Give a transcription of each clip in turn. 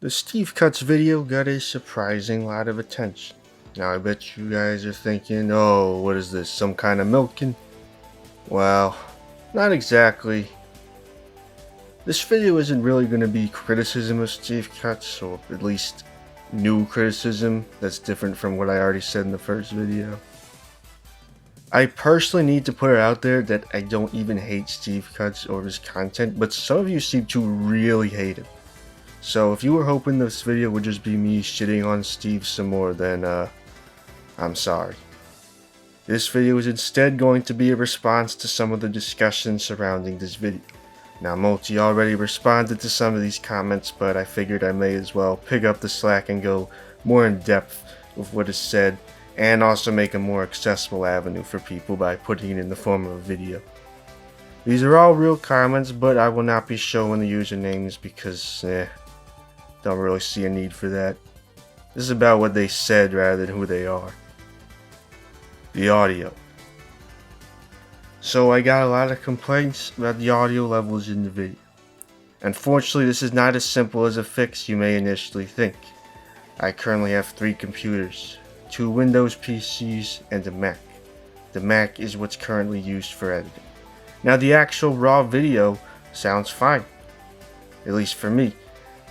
The Steve Cuts video got a surprising lot of attention. Now I bet you guys are thinking, oh, what is this, some kind of milking? Well, not exactly. This video isn't really going to be criticism of Steve Cuts, or at least new criticism that's different from what I already said in the first video. I personally need to put it out there that I don't even hate Steve Cuts or his content, but some of you seem to really hate him. So if you were hoping this video would just be me shitting on Steve some more, then I'm sorry. This video is instead going to be a response to some of the discussion surrounding this video. Now Multi already responded to some of these comments, but I figured I may as well pick up the slack and go more in depth with what is said, and also make a more accessible avenue for people by putting it in the form of a video. These are all real comments, but I will not be showing the usernames because, don't really see a need for that. This is about what they said rather than who they are. The audio. So I got a lot of complaints about the audio levels in the video. Unfortunately, this is not as simple as a fix you may initially think. I currently have 3 computers, 2 Windows PCs, and a Mac. The Mac is what's currently used for editing. Now the actual raw video sounds fine, at least for me.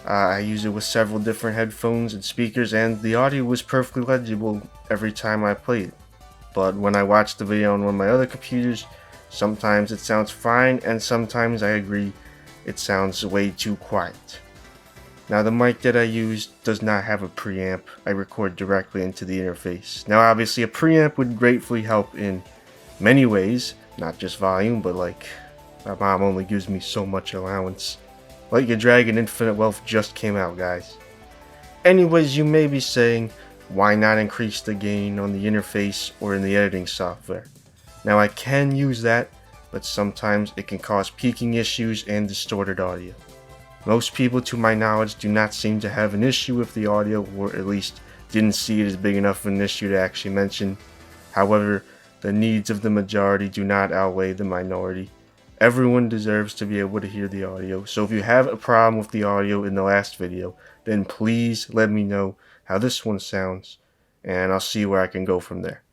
I use it with several different headphones and speakers, and the audio was perfectly legible every time I played it. But when I watch the video on one of my other computers, sometimes it sounds fine, and sometimes I agree it sounds way too quiet. Now the mic that I use does not have a preamp. I record directly into the interface. Now obviously a preamp would gratefully help in many ways, not just volume, but like my mom only gives me so much allowance. Like a Dragon Infinite Wealth just came out, guys. Anyways, you may be saying, why not increase the gain on the interface or in the editing software? Now I can use that, but sometimes it can cause peaking issues and distorted audio. Most people, to my knowledge, do not seem to have an issue with the audio, or at least didn't see it as big enough of an issue to actually mention. However, the needs of the majority do not outweigh the minority. Everyone deserves to be able to hear the audio, so if you have a problem with the audio in the last video, then please let me know how this one sounds, and I'll see where I can go from there.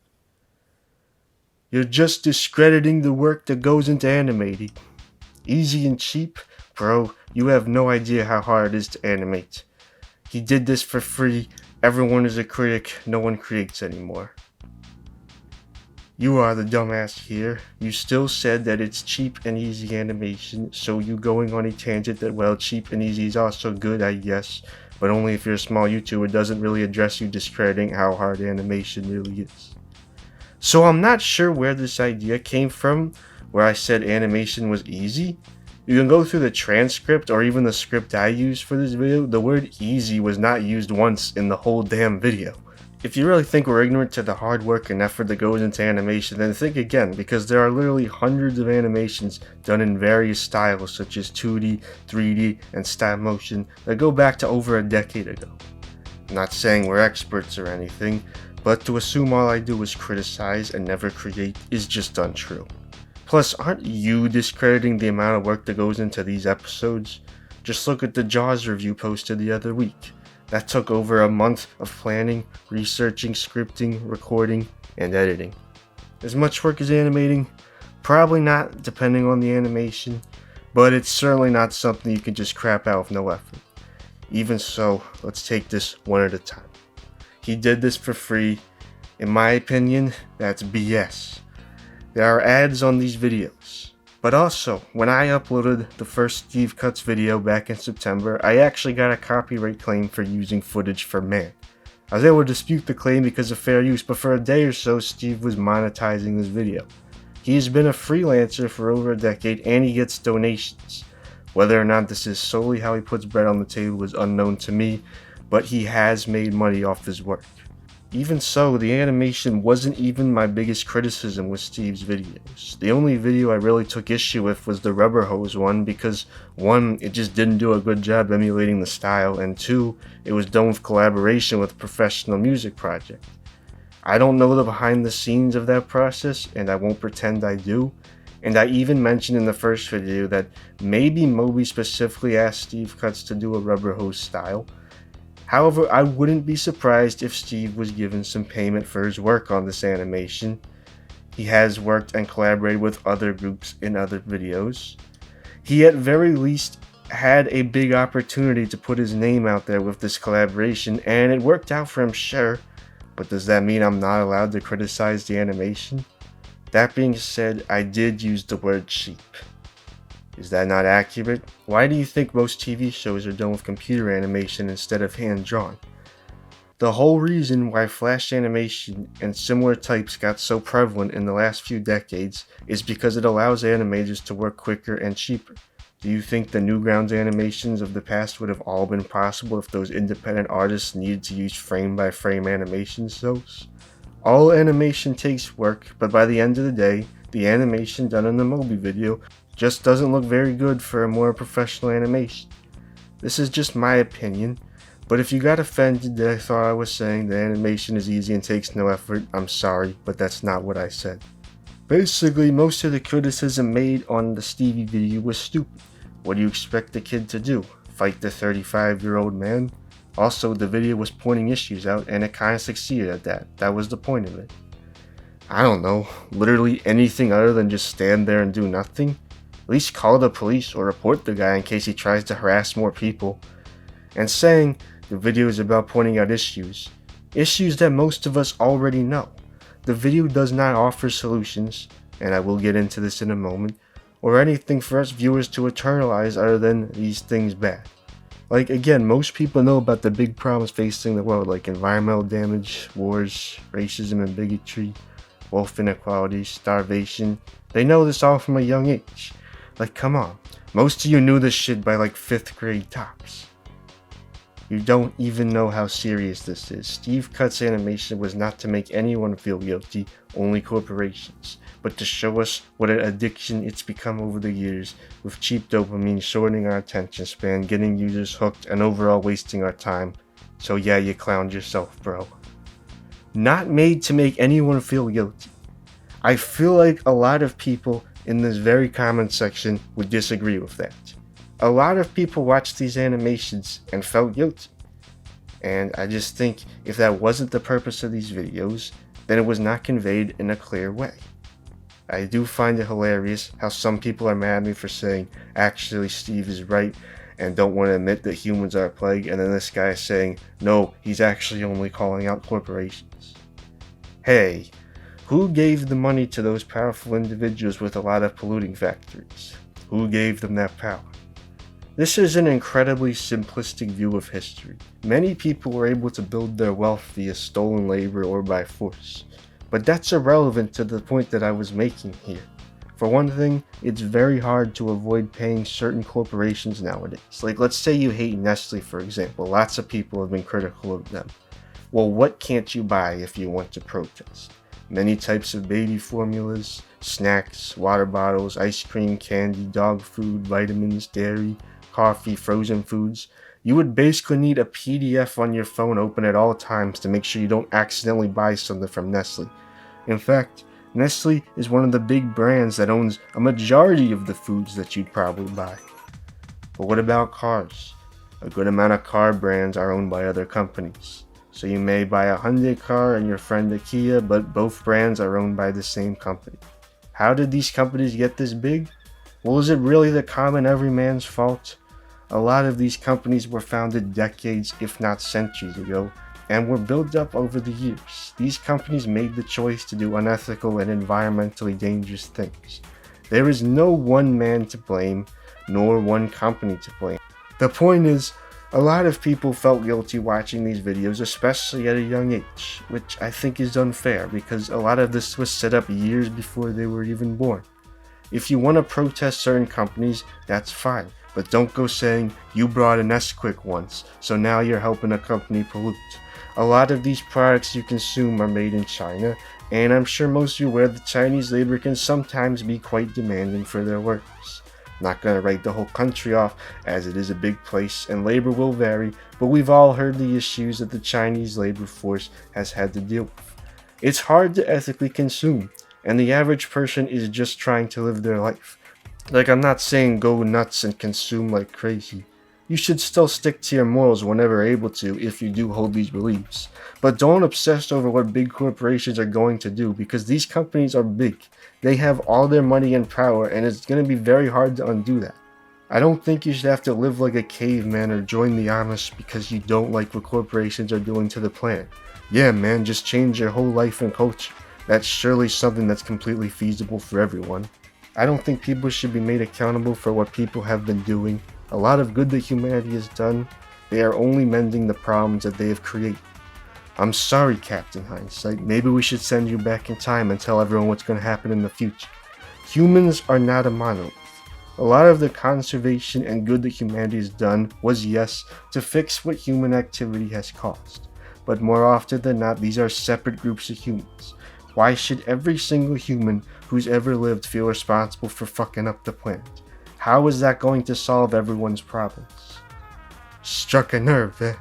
You're just discrediting the work that goes into animating. Easy and cheap? Bro, you have no idea how hard it is to animate. He did this for free. Everyone is a critic. No one creates anymore. You are the dumbass here. You still said that it's cheap and easy animation, so you going on a tangent that, well, cheap and easy is also good, I guess, but only if you're a small YouTuber doesn't really address you discrediting how hard animation really is. So I'm not sure where this idea came from, where I said animation was easy. You can go through the transcript or even the script I used for this video. The word easy was not used once in the whole damn video. If you really think we're ignorant to the hard work and effort that goes into animation, then think again, because there are literally hundreds of animations done in various styles such as 2D, 3D, and stop motion that go back to over a decade ago. I'm not saying we're experts or anything, but to assume all I do is criticize and never create is just untrue. Plus, aren't you discrediting the amount of work that goes into these episodes? Just look at the Jaws review posted the other week. That took over a month of planning, researching, scripting, recording, and editing. As much work as animating? Probably not, depending on the animation, but it's certainly not something you can just crap out with no effort. Even so, let's take this one at a time. He did this for free. In my opinion, that's BS. There are ads on these videos. But also, when I uploaded the first Steve Cuts video back in September, I actually got a copyright claim for using footage for man. I was able to dispute the claim because of fair use, but for a day or so, Steve was monetizing this video. He has been a freelancer for over a decade, and he gets donations. Whether or not this is solely how he puts bread on the table is unknown to me, but he has made money off his work. Even so, the animation wasn't even my biggest criticism with Steve's videos. The only video I really took issue with was the rubber hose one because 1, it just didn't do a good job emulating the style, and 2, it was done with collaboration with a professional music project. I don't know the behind the scenes of that process, and I won't pretend I do, and I even mentioned in the first video that maybe Moby specifically asked Steve Cuts to do a rubber hose style. However, I wouldn't be surprised if Steve was given some payment for his work on this animation. He has worked and collaborated with other groups in other videos. He at very least had a big opportunity to put his name out there with this collaboration, and it worked out for him, sure, but does that mean I'm not allowed to criticize the animation? That being said, I did use the word cheap. Is that not accurate? Why do you think most TV shows are done with computer animation instead of hand-drawn? The whole reason why flash animation and similar types got so prevalent in the last few decades is because it allows animators to work quicker and cheaper. Do you think the Newgrounds animations of the past would have all been possible if those independent artists needed to use frame-by-frame animation cells? All animation takes work, but by the end of the day, the animation done in the Moby video just doesn't look very good for a more professional animation. This is just my opinion, but if you got offended that I thought I was saying the animation is easy and takes no effort, I'm sorry, but that's not what I said. Basically, most of the criticism made on the Stevie video was stupid. What do you expect the kid to do? Fight the 35-year-old man? Also, the video was pointing issues out, and it kinda succeeded at that. That was the point of it. I don't know, literally anything other than just stand there and do nothing? At least call the police or report the guy in case he tries to harass more people. And saying the video is about pointing out issues that most of us already know. The video does not offer solutions, and I will get into this in a moment, or anything for us viewers to internalize other than these things bad. Like, again, most people know about the big problems facing the world, like environmental damage, wars, racism and bigotry, wealth inequality, starvation. They know this all from a young age. Like, come on. Most of you knew this shit by like 5th grade tops. You don't even know how serious this is. Steve Cut's animation was not to make anyone feel guilty, only corporations, but to show us what an addiction it's become over the years, with cheap dopamine shortening our attention span, getting users hooked, and overall wasting our time. So yeah, you clowned yourself, bro. Not made to make anyone feel guilty. I feel like a lot of people in this very comment section would disagree with that. A lot of people watched these animations and felt guilty. And I just think if that wasn't the purpose of these videos, then it was not conveyed in a clear way. I do find it hilarious how some people are mad at me for saying, actually Steve is right, and don't want to admit that humans are a plague, and then this guy is saying, no, he's actually only calling out corporations. Hey, who gave the money to those powerful individuals with a lot of polluting factories? Who gave them that power? This is an incredibly simplistic view of history. Many people were able to build their wealth via stolen labor or by force. But that's irrelevant to the point that I was making here. For one thing, it's very hard to avoid paying certain corporations nowadays. Like, let's say you hate Nestle, for example. Lots of people have been critical of them. Well, what can't you buy if you want to protest? Many types of baby formulas, snacks, water bottles, ice cream, candy, dog food, vitamins, dairy, coffee, frozen foods. You would basically need a PDF on your phone open at all times to make sure you don't accidentally buy something from Nestle. In fact, Nestle is one of the big brands that owns a majority of the foods that you'd probably buy. But what about cars? A good amount of car brands are owned by other companies. So you may buy a Hyundai car and your friend a Kia, but both brands are owned by the same company. How did these companies get this big? Well, is it really the common everyman's fault? A lot of these companies were founded decades, if not centuries ago, and were built up over the years. These companies made the choice to do unethical and environmentally dangerous things. There is no one man to blame, nor one company to blame. The point is, a lot of people felt guilty watching these videos, especially at a young age, which I think is unfair because a lot of this was set up years before they were even born. If you want to protest certain companies, that's fine, but don't go saying, you brought an Nesquik once, so now you're helping a company pollute. A lot of these products you consume are made in China, and I'm sure most of you are aware that Chinese labor can sometimes be quite demanding for their workers. Not gonna write the whole country off, as it is a big place and labor will vary, but we've all heard the issues that the Chinese labor force has had to deal with. It's hard to ethically consume, and the average person is just trying to live their life. Like, I'm not saying go nuts and consume like crazy. You should still stick to your morals whenever able to if you do hold these beliefs. But don't obsess over what big corporations are going to do, because these companies are big. They have all their money and power, and it's going to be very hard to undo that. I don't think you should have to live like a caveman or join the Amish because you don't like what corporations are doing to the planet. Yeah, man, just change your whole life and culture. That's surely something that's completely feasible for everyone. I don't think people should be made accountable for what people have been doing. A lot of good that humanity has done, they are only mending the problems that they have created. I'm sorry, Captain Hindsight. Maybe we should send you back in time and tell everyone what's going to happen in the future. Humans are not a monolith. A lot of the conservation and good that humanity has done was, yes, to fix what human activity has caused. But more often than not, these are separate groups of humans. Why should every single human who's ever lived feel responsible for fucking up the planet? How is that going to solve everyone's problems? Struck a nerve, eh?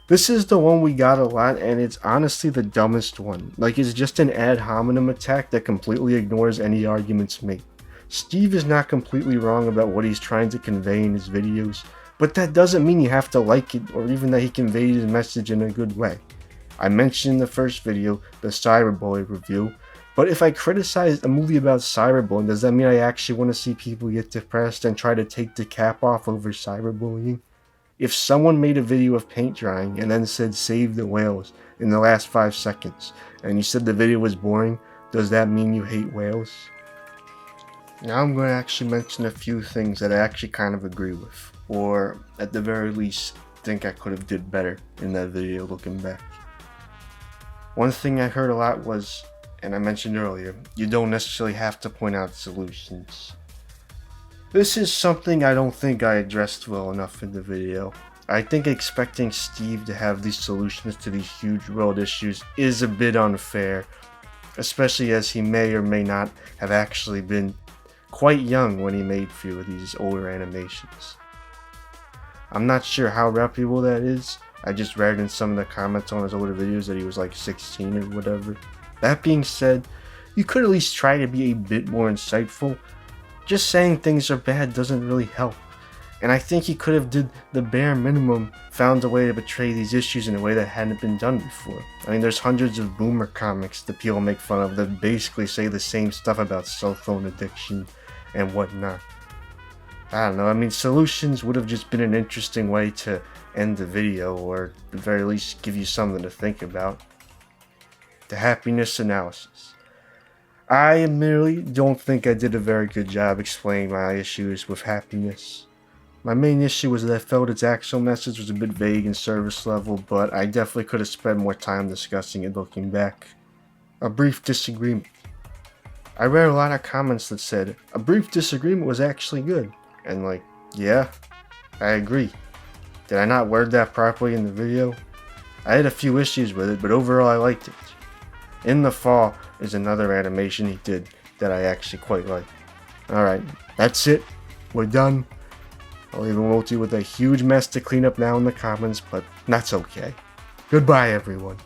This is the one we got a lot, and it's honestly the dumbest one. Like, it's just an ad hominem attack that completely ignores any arguments made. Steve is not completely wrong about what he's trying to convey in his videos, but that doesn't mean you have to like it or even that he conveyed his message in a good way. I mentioned in the first video the Cyberbully review, but if I criticized a movie about cyberbullying, does that mean I actually want to see people get depressed and try to take the cap off over cyberbullying? If someone made a video of paint drying and then said save the whales in the last 5 seconds, and you said the video was boring, does that mean you hate whales? Now I'm going to actually mention a few things that I actually kind of agree with, or at the very least think I could have did better in that video looking back. One thing I heard a lot was, and I mentioned earlier, you don't necessarily have to point out solutions. This is something I don't think I addressed well enough in the video. I think expecting Steve to have these solutions to these huge world issues is a bit unfair, especially as he may or may not have actually been quite young when he made a few of these older animations. I'm not sure how reputable that is. I just read in some of the comments on his older videos that he was like 16 or whatever. That being said, you could at least try to be a bit more insightful. Just saying things are bad doesn't really help. And I think he could have did the bare minimum, found a way to portray these issues in a way that hadn't been done before. I mean, there's hundreds of boomer comics that people make fun of that basically say the same stuff about cell phone addiction and whatnot. I don't know, I mean, solutions would have just been an interesting way to end the video, or at the very least give you something to think about. The happiness analysis. I admittedly don't think I did a very good job explaining my issues with happiness. My main issue was that I felt its actual message was a bit vague and service level, but I definitely could have spent more time discussing it looking back. A brief disagreement. I read a lot of comments that said, a brief disagreement was actually good. And like, yeah, I agree. Did I not word that properly in the video? I had a few issues with it, but overall I liked it. In the Fall is another animation he did that I actually quite like. Alright, that's it. We're done. I'll leave Emoji with a huge mess to clean up now in the comments, but that's okay. Goodbye, everyone.